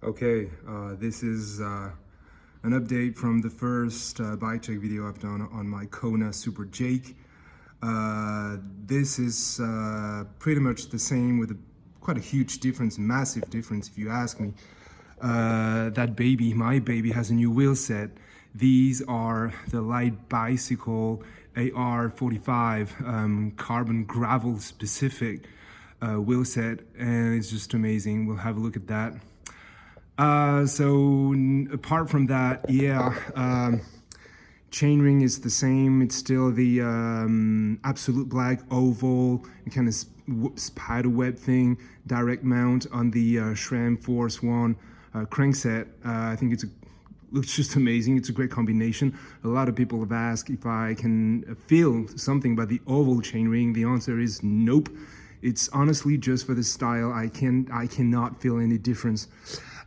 Okay, this is an update from the first bike check video I've done on my Kona Super Jake. This is pretty much the same with quite a huge difference, massive difference if you ask me. That baby, my baby, has a new wheel set. These are the Light Bicycle AR45 Carbon gravel specific wheel set, and it's just amazing. We'll have a look at that. So apart from that, Chainring is the same. It's still the absolute black oval kind of spider web thing, direct mount on the SRAM Force 1 crankset. I think looks just amazing. It's a great combination. A lot of people have asked if I can feel something about the oval chainring. The answer is nope. It's honestly just for the style. I cannot feel any difference.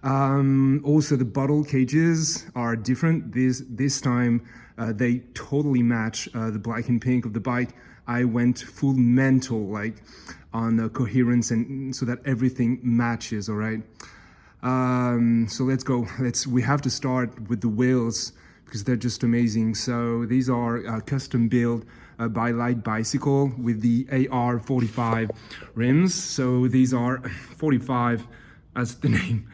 Also, the bottle cages are different. This time they totally match the black and pink of the bike. I went full mental, like on coherence, and so that everything matches. All right. So let's go. We have to start with the wheels because they're just amazing. So these are custom built by Light Bicycle with the AR45 rims. So these are 45, as the name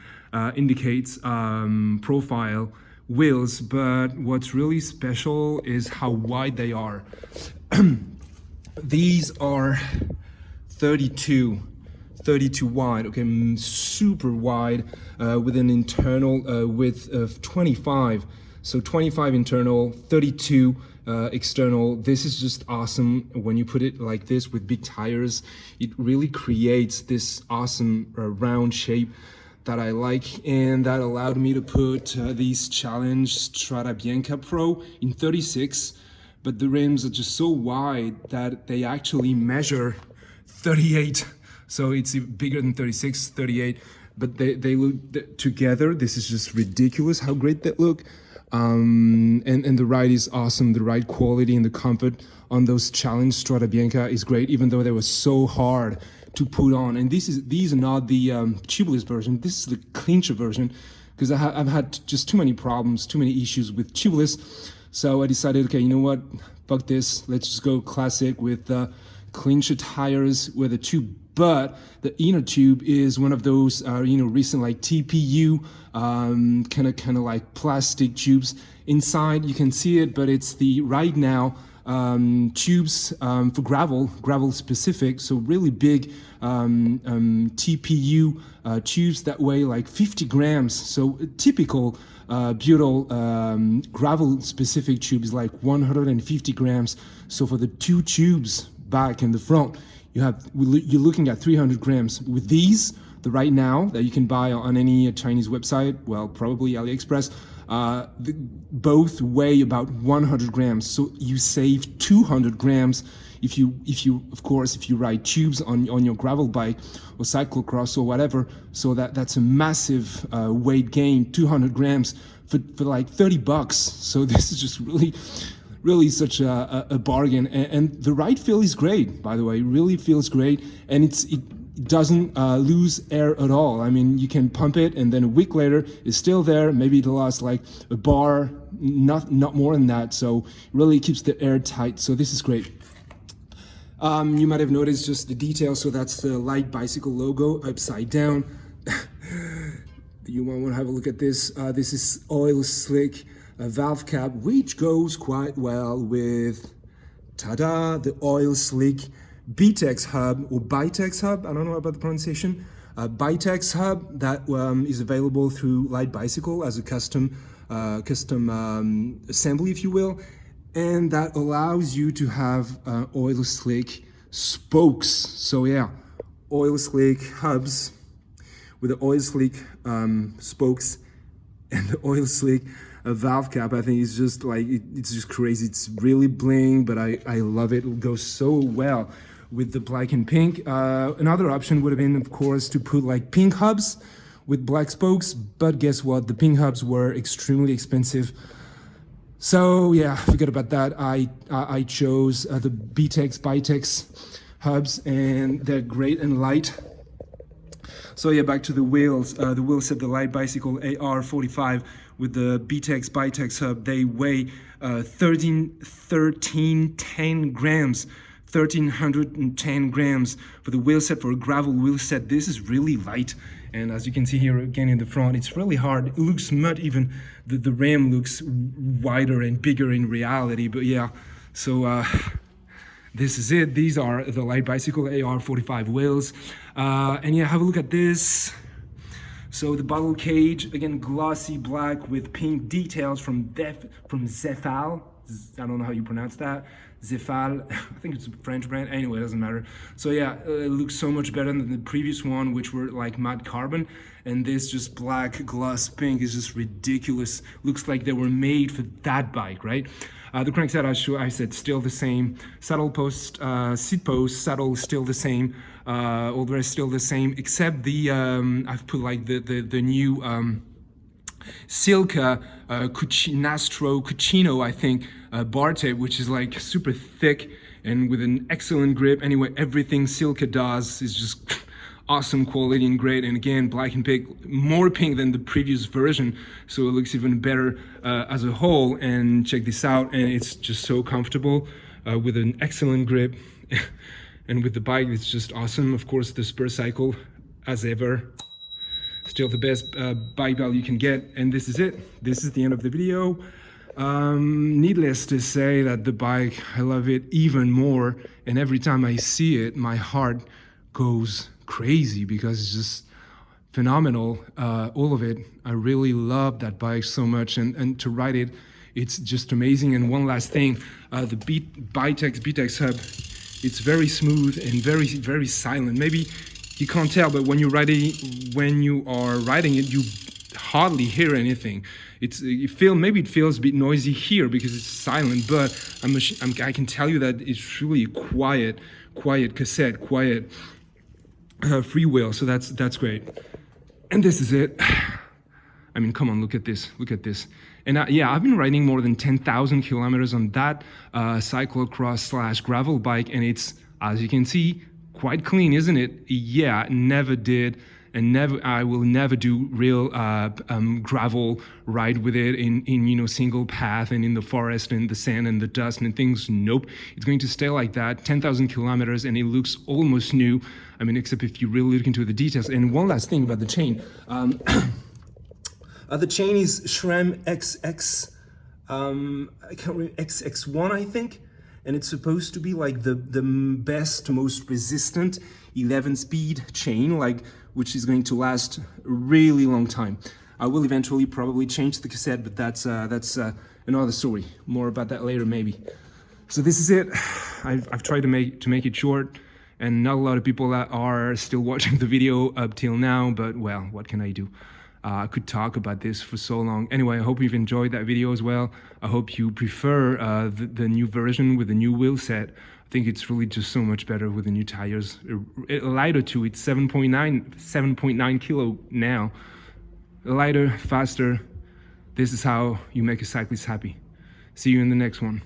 indicates, profile wheels, but what's really special is how wide they are. These are 32 wide, okay, super wide, with an internal width of 25. So 25 internal, 32 external. This is just awesome. When you put it like this with big tires, it really creates this awesome round shape that I like, and that allowed me to put these Challenge Strada Bianca Pro in 36, but the rims are just so wide that they actually measure 38. So it's bigger than 36, 38, but they look together. This is just ridiculous how great they look. And the ride is awesome. The ride quality and the comfort on those Challenge Strada Bianca is great, even though they were so hard to put on. And these are not the tubeless version. This is the clincher version, because I've had just too many problems, too many issues with tubeless. So I decided, okay, you know what? Fuck this. Let's just go classic with clincher tires with a tube. But the inner tube is one of those, recent like TPU, kind of like plastic tubes. Inside, you can see it, but it's the right now tubes for gravel specific. So really big TPU tubes that weigh like 50 grams. So typical butyl gravel specific tube is like 150 grams. So for the two tubes back and the front, you're looking at 300 grams. With these, the right now that you can buy on any Chinese website, well, probably AliExpress, both weigh about 100 grams. So you save 200 grams if you ride tubes on your gravel bike or cyclocross or whatever. So that's a massive weight gain, 200 grams for like $30. So this is just really such a bargain, and the ride feel is great, by the way. It really feels great, and it doesn't lose air at all. I mean, you can pump it, and then a week later it's still there. Maybe it'll last like a bar, not more than that. So it really keeps the air tight. So this is great. You might have noticed just the detail. So that's the Light Bicycle logo upside down. You want to have a look at this. This is Oil-Slick valve cap, which goes quite well with, ta-da, the Oil-Slick BITEX hub, or BITEX hub, I don't know about the pronunciation, BITEX hub that is available through Light Bicycle as a custom assembly, if you will, and that allows you to have Oil-Slick spokes. So yeah, Oil-Slick hubs with the Oil-Slick spokes and the Oil-Slick valve cap. I think it's just like, it's just crazy. It's really bling, but I love it. It goes so well with the black and pink. Another option would have been, of course, to put like pink hubs with black spokes, but guess what? The pink hubs were extremely expensive. So yeah, forget about that. I chose the BITEX hubs, and they're great and light. So yeah, back to the wheels. The wheel set, the Light Bicycle AR45 with the BITEX hub. They weigh 10 grams. 1310 grams for the wheel set, for a gravel wheel set. This is really light, and as you can see here again in the front, it's really hard. It looks mud, even the rim looks wider and bigger in reality, but yeah. So this is it. These are the Light Bicycle AR45 wheels, and yeah, have a look at this. So the bottle cage, again, glossy black with pink details from Zefal. I don't know how you pronounce that. Zefal, I think it's a French brand. Anyway, it doesn't matter. So yeah, it looks so much better than the previous one, which were like matte carbon. And this just black gloss pink is just ridiculous. Looks like they were made for that bike, right? The crankset, I said, still the same. Saddle post, seat post, saddle still the same. All the rest still the same, except the I've put like the new SILCA Nastro Cucino, I think, bar tape, which is like super thick and with an excellent grip. Anyway, everything SILCA does is just awesome quality and great. And again, black and pink, more pink than the previous version, so it looks even better as a whole. And check this out, and it's just so comfortable with an excellent grip. And with the bike, it's just awesome. Of course, the Spur cycle, as ever, still the best bike value you can get. And this is it. This is the end of the video. Needless to say that the bike, I love it even more. And every time I see it, my heart goes crazy because it's just phenomenal. All of it. I really love that bike so much. And to ride it, it's just amazing. And one last thing, the BITEX hub, it's very smooth and very silent. Maybe you can't tell, but when you are riding it, you hardly hear anything. Maybe it feels a bit noisy here because it's silent, but I can tell you that it's really quiet cassette, quiet freewheel. So that's great. And this is it. I mean, come on, look at this. And yeah, I've been riding more than 10,000 kilometers on that cyclocross / gravel bike, and it's, as you can see, quite clean, isn't it? Yeah, never did, and I will never do real gravel ride with it in single path and in the forest and the sand and the dust and things. Nope, it's going to stay like that. 10,000 kilometers, and it looks almost new. I mean, except if you really look into the details. And one last thing about the chain. The chain is SRAM XX, I can't remember, XX1, I think, and it's supposed to be like the best, most resistant 11-speed chain, which is going to last a really long time. I will eventually probably change the cassette, but that's another story. More about that later, maybe. So this is it. I've tried to make it short, and not a lot of people are still watching the video up till now, but well, what can I do? I could talk about this for so long. Anyway, I hope you've enjoyed that video as well. I hope you prefer the new version with the new wheel set. I think it's really just so much better with the new tires. Lighter too, it's 7.9 kilo now. Lighter, faster. This is how you make a cyclist happy. See you in the next one.